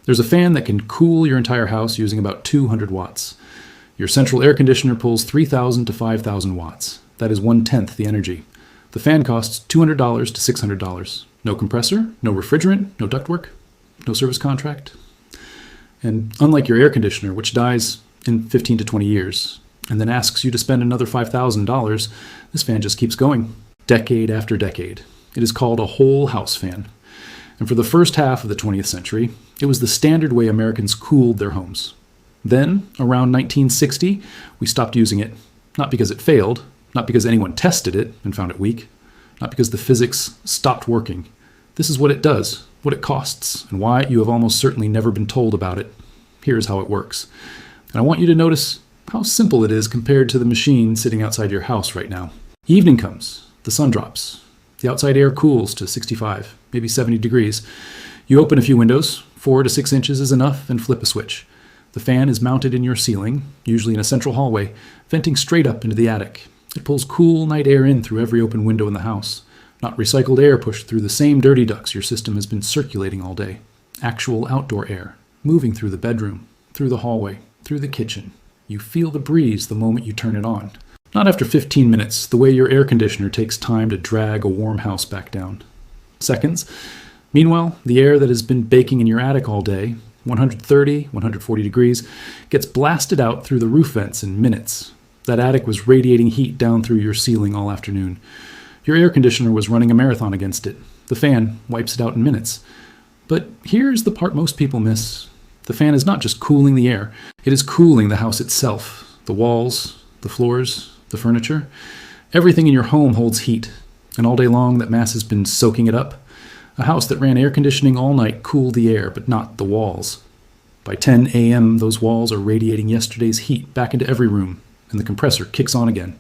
There's a fan that can cool your entire house using about 200 watts. Your central air conditioner pulls 3,000 to 5,000 watts. That is 1/10 the energy. The fan costs $200 to $600. No compressor, no refrigerant, no ductwork, no service contract. And unlike your air conditioner, which dies in 15 to 20 years, and then asks you to spend another $5,000, this fan just keeps going, decade after decade. It is called a whole house fan. And for the first half of the 20th century, it was the standard way Americans cooled their homes. Then, around 1960, we stopped using it, not because it failed, not because anyone tested it and found it weak, not because the physics stopped working. This is what it does, what it costs, and why you have almost certainly never been told about it. Here's how it works. And I want you to notice how simple it is compared to the machine sitting outside your house right now. Evening comes, the sun drops, the outside air cools to 65, maybe 70 degrees. You open a few windows, 4 to 6 inches is enough, and flip a switch. The fan is mounted in your ceiling, usually in a central hallway, venting straight up into the attic. It pulls cool night air in through every open window in the house, not recycled air pushed through the same dirty ducts your system has been circulating all day. Actual outdoor air, moving through the bedroom, through the hallway, through the kitchen. You feel the breeze the moment you turn it on. Not after 15 minutes, the way your air conditioner takes time to drag a warm house back down. Seconds. Meanwhile, the air that has been baking in your attic all day, 130, 140 degrees, gets blasted out through the roof vents in minutes. That attic was radiating heat down through your ceiling all afternoon. Your air conditioner was running a marathon against it. The fan wipes it out in minutes. But here's the part most people miss. The fan is not just cooling the air, it is cooling the house itself. The walls, the floors, the furniture. Everything in your home holds heat, and all day long that mass has been soaking it up. A house that ran air conditioning all night cooled the air, but not the walls. By 10 a.m., those walls are radiating yesterday's heat back into every room, and the compressor kicks on again.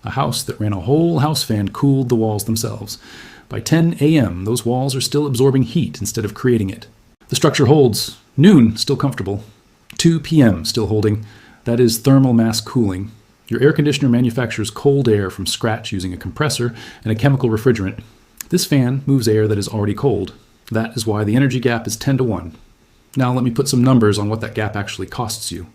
A house that ran a whole house fan cooled the walls themselves. By 10 a.m., those walls are still absorbing heat instead of creating it. The structure holds. Noon, still comfortable. 2 p.m., still holding. That is thermal mass cooling. Your air conditioner manufactures cold air from scratch using a compressor and a chemical refrigerant. This fan moves air that is already cold. That is why the energy gap is 10 to 1. Now let me put some numbers on what that gap actually costs you.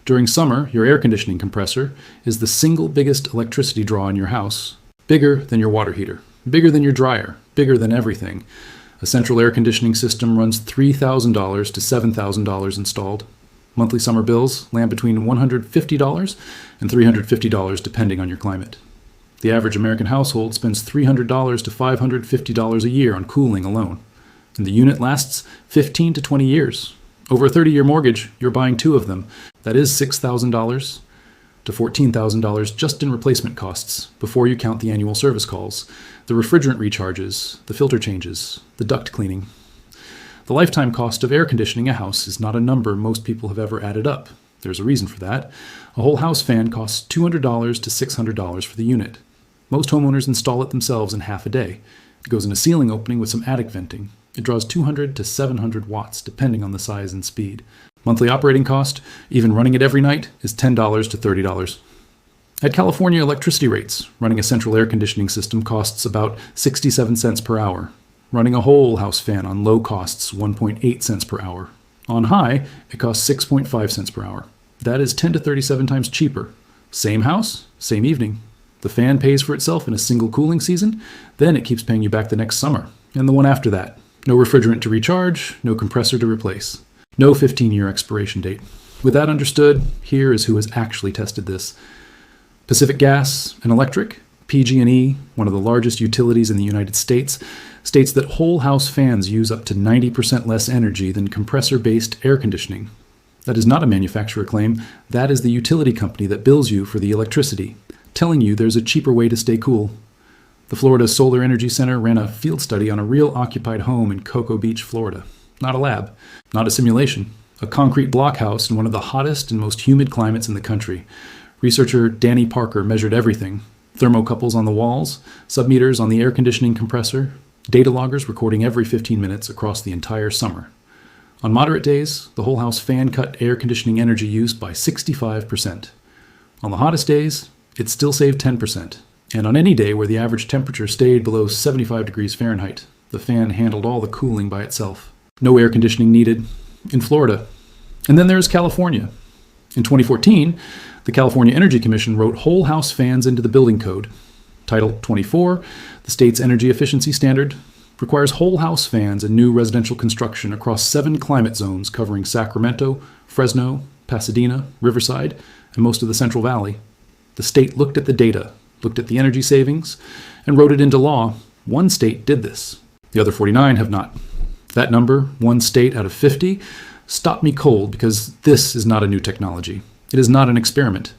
During summer, your air conditioning compressor is the single biggest electricity draw in your house, bigger than your water heater, bigger than your dryer, bigger than everything. A central air conditioning system runs $3,000 to $7,000 installed. Monthly summer bills land between $150 and $350 depending on your climate. The average American household spends $300 to $550 a year on cooling alone. And the unit lasts 15 to 20 years. Over a 30-year mortgage, you're buying 2 of them. That is $6,000 to $14,000 just in replacement costs before you count the annual service calls, the refrigerant recharges, the filter changes, the duct cleaning. The lifetime cost of air conditioning a house is not a number most people have ever added up. There's a reason for that. A whole house fan costs $200 to $600 for the unit. Most homeowners install it themselves in half a day. It goes in a ceiling opening with some attic venting. It draws 200 to 700 watts, depending on the size and speed. Monthly operating cost, even running it every night, is $10 to $30. At California electricity rates, running a central air conditioning system costs about 67 cents per hour. Running a whole house fan on low costs 1.8 cents per hour. On high, it costs 6.5 cents per hour. That is 10 to 37 times cheaper. Same house, same evening. The fan pays for itself in a single cooling season, then it keeps paying you back the next summer, and the one after that. No refrigerant to recharge, no compressor to replace. No 15-year expiration date. With that understood, here is who has actually tested this. Pacific Gas and Electric, PG&E, one of the largest utilities in the United States, states that whole house fans use up to 90% less energy than compressor-based air conditioning. That is not a manufacturer claim, that is the utility company that bills you for the electricity, telling you there's a cheaper way to stay cool. The Florida Solar Energy Center ran a field study on a real occupied home in Cocoa Beach, Florida. Not a lab, not a simulation. A concrete blockhouse in one of the hottest and most humid climates in the country. Researcher Danny Parker measured everything. Thermocouples on the walls, submeters on the air conditioning compressor, data loggers recording every 15 minutes across the entire summer. On moderate days, the whole house fan cut air conditioning energy use by 65%. On the hottest days, it still saved 10%. And on any day where the average temperature stayed below 75 degrees Fahrenheit, the fan handled all the cooling by itself. No air conditioning needed. in Florida. And then there's California. In 2014, the California Energy Commission wrote whole house fans into the building code. Title 24, the state's energy efficiency standard, requires whole house fans in new residential construction across 7 climate zones covering Sacramento, Fresno, Pasadena, Riverside, and most of the Central Valley. The state looked at the data, looked at the energy savings, and wrote it into law. One state did this. The other 49 have not. That number, 1 state out of 50, stopped me cold because this is not a new technology. It is not an experiment.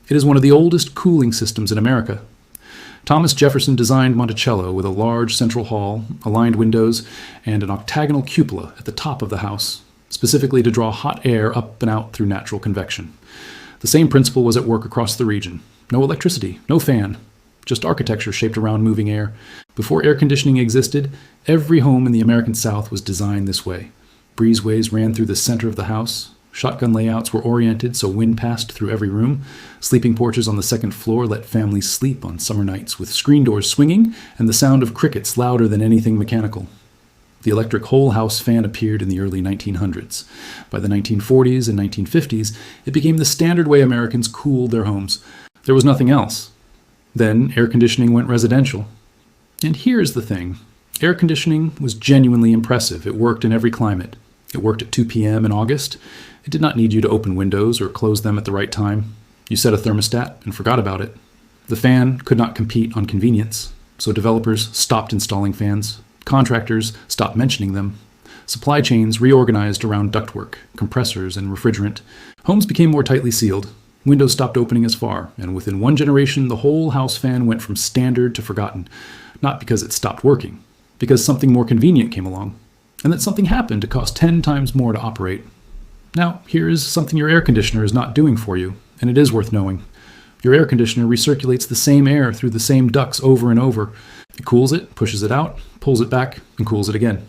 It is one of the oldest cooling systems in America. Thomas Jefferson designed Monticello with a large central hall, aligned windows, and an octagonal cupola at the top of the house, specifically to draw hot air up and out through natural convection. The same principle was at work across the region. No electricity, no fan, just architecture shaped around moving air. Before air conditioning existed, every home in the American South was designed this way. Breezeways ran through the center of the house. Shotgun layouts were oriented so wind passed through every room. Sleeping porches on the second floor let families sleep on summer nights with screen doors swinging and the sound of crickets louder than anything mechanical. The electric whole house fan appeared in the early 1900s. By the 1940s and 1950s, it became the standard way Americans cooled their homes. There was nothing else. Then air conditioning went residential. And here's the thing. Air conditioning was genuinely impressive. It worked in every climate. It worked at 2 p.m. in August. It did not need you to open windows or close them at the right time. You set a thermostat and forgot about it. The fan could not compete on convenience, so developers stopped installing fans. Contractors stopped mentioning them. Supply chains reorganized around ductwork, compressors, and refrigerant. Homes became more tightly sealed. Windows stopped opening as far, and within 1 generation, the whole house fan went from standard to forgotten. Not because it stopped working, because something more convenient came along. And that something happened to cost 10 times more to operate. Now, here is something your air conditioner is not doing for you, and it is worth knowing. Your air conditioner recirculates the same air through the same ducts over and over. It cools it, pushes it out, pulls it back, and cools it again.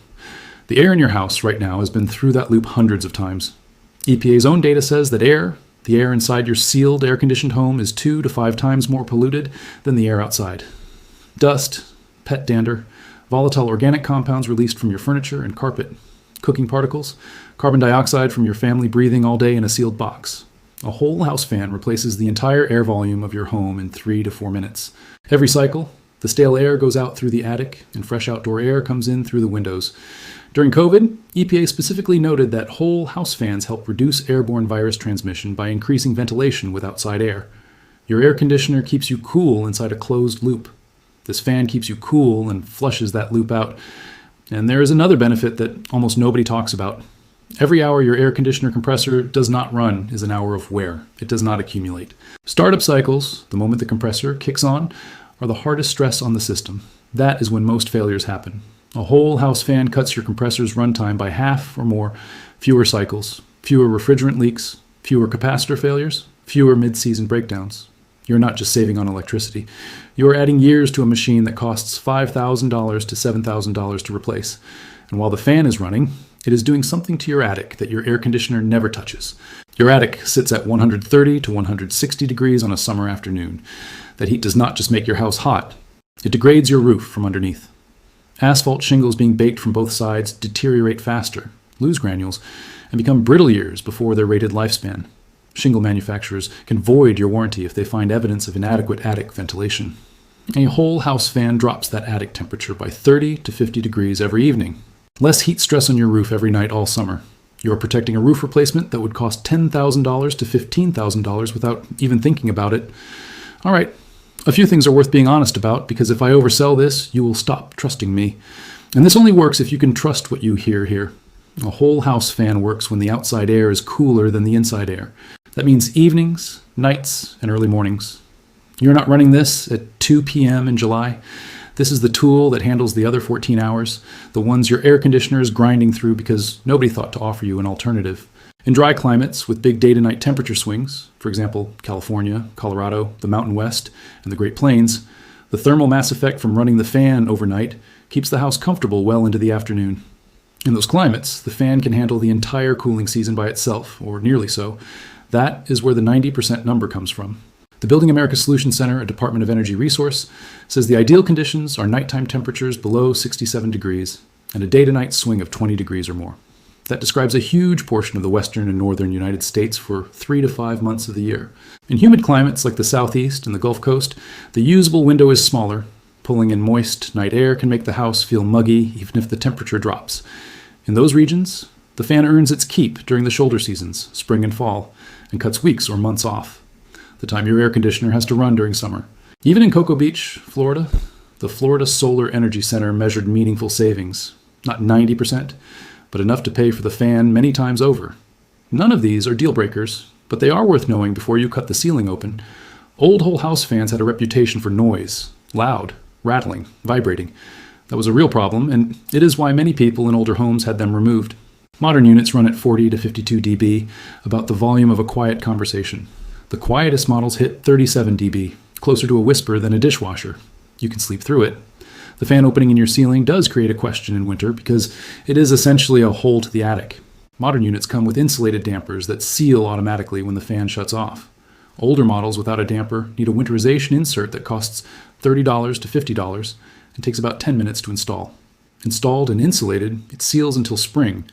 The air in your house right now has been through that loop hundreds of times. EPA's own data says that the air inside your sealed, air-conditioned home is 2 to 5 times more polluted than the air outside. Dust, pet dander, volatile organic compounds released from your furniture and carpet, cooking particles, carbon dioxide from your family breathing all day in a sealed box. A whole house fan replaces the entire air volume of your home in 3 to 4 minutes. Every cycle, the stale air goes out through the attic and fresh outdoor air comes in through the windows. During COVID, EPA specifically noted that whole house fans help reduce airborne virus transmission by increasing ventilation with outside air. Your air conditioner keeps you cool inside a closed loop. This fan keeps you cool and flushes that loop out. And there is another benefit that almost nobody talks about. Every hour your air conditioner compressor does not run is an hour of wear. It does not accumulate. Startup cycles, the moment the compressor kicks on, are the hardest stress on the system. That is when most failures happen. A whole house fan cuts your compressor's runtime by half or more. Fewer cycles, fewer refrigerant leaks, fewer capacitor failures, fewer mid-season breakdowns. You're not just saving on electricity. You're adding years to a machine that costs $5,000 to $7,000 to replace. And while the fan is running, it is doing something to your attic that your air conditioner never touches. Your attic sits at 130 to 160 degrees on a summer afternoon. That heat does not just make your house hot. It degrades your roof from underneath. Asphalt shingles being baked from both sides deteriorate faster, lose granules, and become brittle years before their rated lifespan. Shingle manufacturers can void your warranty if they find evidence of inadequate attic ventilation. A whole house fan drops that attic temperature by 30 to 50 degrees every evening. Less heat stress on your roof every night all summer. You are protecting a roof replacement that would cost $10,000 to $15,000 without even thinking about it. All right, a few things are worth being honest about, because if I oversell this, you will stop trusting me. And this only works if you can trust what you hear here. A whole house fan works when the outside air is cooler than the inside air. That means evenings, nights, and early mornings. You're not running this at 2 p.m. in July. This is the tool that handles the other 14 hours, the ones your air conditioner is grinding through because nobody thought to offer you an alternative. In dry climates with big day-to-night temperature swings, for example, California, Colorado, the Mountain West, and the Great Plains, the thermal mass effect from running the fan overnight keeps the house comfortable well into the afternoon. In those climates, the fan can handle the entire cooling season by itself, or nearly so. That is where the 90% number comes from. The Building America Solutions Center, a Department of Energy resource, says the ideal conditions are nighttime temperatures below 67 degrees and a day-to-night swing of 20 degrees or more. That describes a huge portion of the western and northern United States for 3 to 5 months of the year. In humid climates like the southeast and the Gulf Coast, the usable window is smaller. Pulling in moist night air can make the house feel muggy even if the temperature drops. In those regions, the fan earns its keep during the shoulder seasons, spring and fall, and cuts weeks or months off, the time your air conditioner has to run during summer. Even in Cocoa Beach, Florida, the Florida Solar Energy Center measured meaningful savings. Not 90%, but enough to pay for the fan many times over. None of these are deal breakers, but they are worth knowing before you cut the ceiling open. Old whole house fans had a reputation for noise, loud, rattling, vibrating. That was a real problem, and it is why many people in older homes had them removed. Modern units run at 40 to 52 dB, about the volume of a quiet conversation. The quietest models hit 37 dB, closer to a whisper than a dishwasher. You can sleep through it. The fan opening in your ceiling does create a question in winter because it is essentially a hole to the attic. Modern units come with insulated dampers that seal automatically when the fan shuts off. Older models without a damper need a winterization insert that costs $30 to $50 and takes about 10 minutes to install. Installed and insulated, it seals until spring.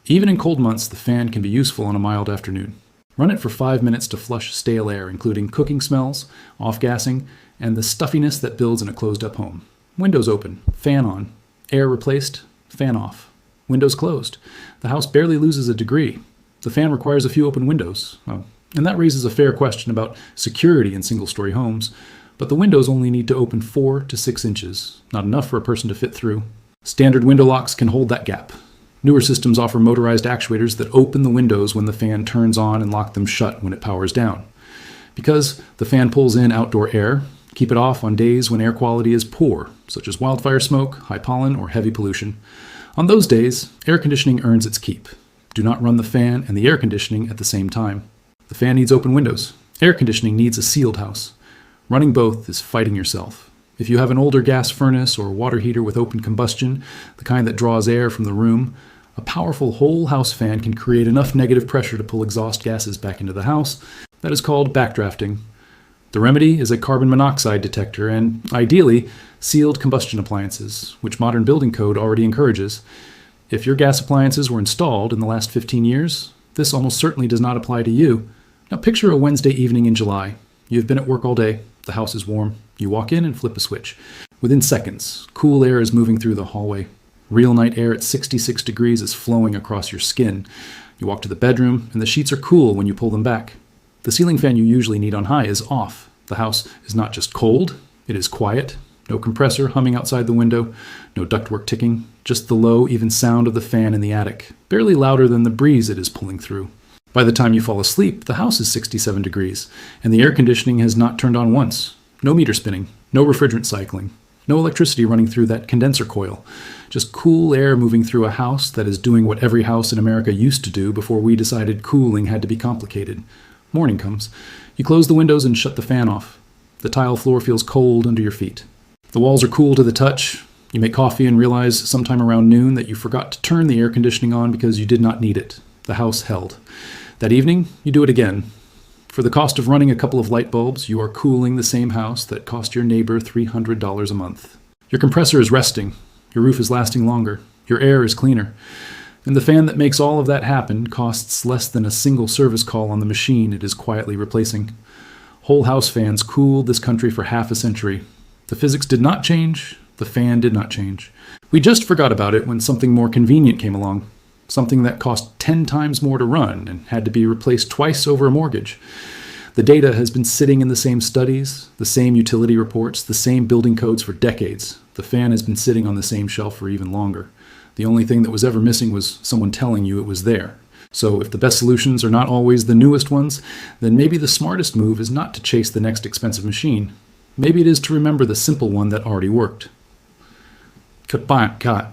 Even in cold months, the fan can be useful on a mild afternoon. Run it for 5 minutes to flush stale air, including cooking smells, off-gassing, and the stuffiness that builds in a closed-up home. Windows open, fan on. Air replaced, fan off. Windows closed. The house barely loses a degree. The fan requires a few open windows. And that raises a fair question about security in single-story homes. But the windows only need to open 4 to 6 inches, not enough for a person to fit through. Standard window locks can hold that gap. Newer systems offer motorized actuators that open the windows when the fan turns on and lock them shut when it powers down. Because the fan pulls in outdoor air, keep it off on days when air quality is poor, such as wildfire smoke, high pollen, or heavy pollution. On those days, air conditioning earns its keep. Do not run the fan and the air conditioning at the same time. The fan needs open windows. Air conditioning needs a sealed house. Running both is fighting yourself. If you have an older gas furnace or water heater with open combustion, the kind that draws air from the room, a powerful whole house fan can create enough negative pressure to pull exhaust gases back into the house. That is called backdrafting. The remedy is a carbon monoxide detector and, ideally, sealed combustion appliances, which modern building code already encourages. If your gas appliances were installed in the last 15 years, this almost certainly does not apply to you. Now picture a Wednesday evening in July. You've been at work all day. The house is warm. You walk in and flip a switch. Within seconds, cool air is moving through the hallway. Real night air at 66 degrees is flowing across your skin. You walk to the bedroom, and the sheets are cool when you pull them back. The ceiling fan you usually need on high is off. The house is not just cold, it is quiet. No compressor humming outside the window, no ductwork ticking, just the low, even sound of the fan in the attic, barely louder than the breeze it is pulling through. By the time you fall asleep, the house is 67 degrees, and the air conditioning has not turned on once. No meter spinning, no refrigerant cycling, no electricity running through that condenser coil. Just cool air moving through a house that is doing what every house in America used to do before we decided cooling had to be complicated. Morning comes. You close the windows and shut the fan off. The tile floor feels cold under your feet. The walls are cool to the touch. You make coffee and realize sometime around noon that you forgot to turn the air conditioning on because you did not need it. The house held. That evening, you do it again. For the cost of running a couple of light bulbs, you are cooling the same house that cost your neighbor $300 a month. Your compressor is resting. Your roof is lasting longer. Your air is cleaner. And the fan that makes all of that happen costs less than a single service call on the machine it is quietly replacing. Whole house fans cooled this country for half a century. The physics did not change. The fan did not change. We just forgot about it when something more convenient came along. Something that cost 10 times more to run and had to be replaced twice over a mortgage. The data has been sitting in the same studies, the same utility reports, the same building codes for decades. The fan has been sitting on the same shelf for even longer. The only thing that was ever missing was someone telling you it was there. So if the best solutions are not always the newest ones, then maybe the smartest move is not to chase the next expensive machine. Maybe it is to remember the simple one that already worked. Cut.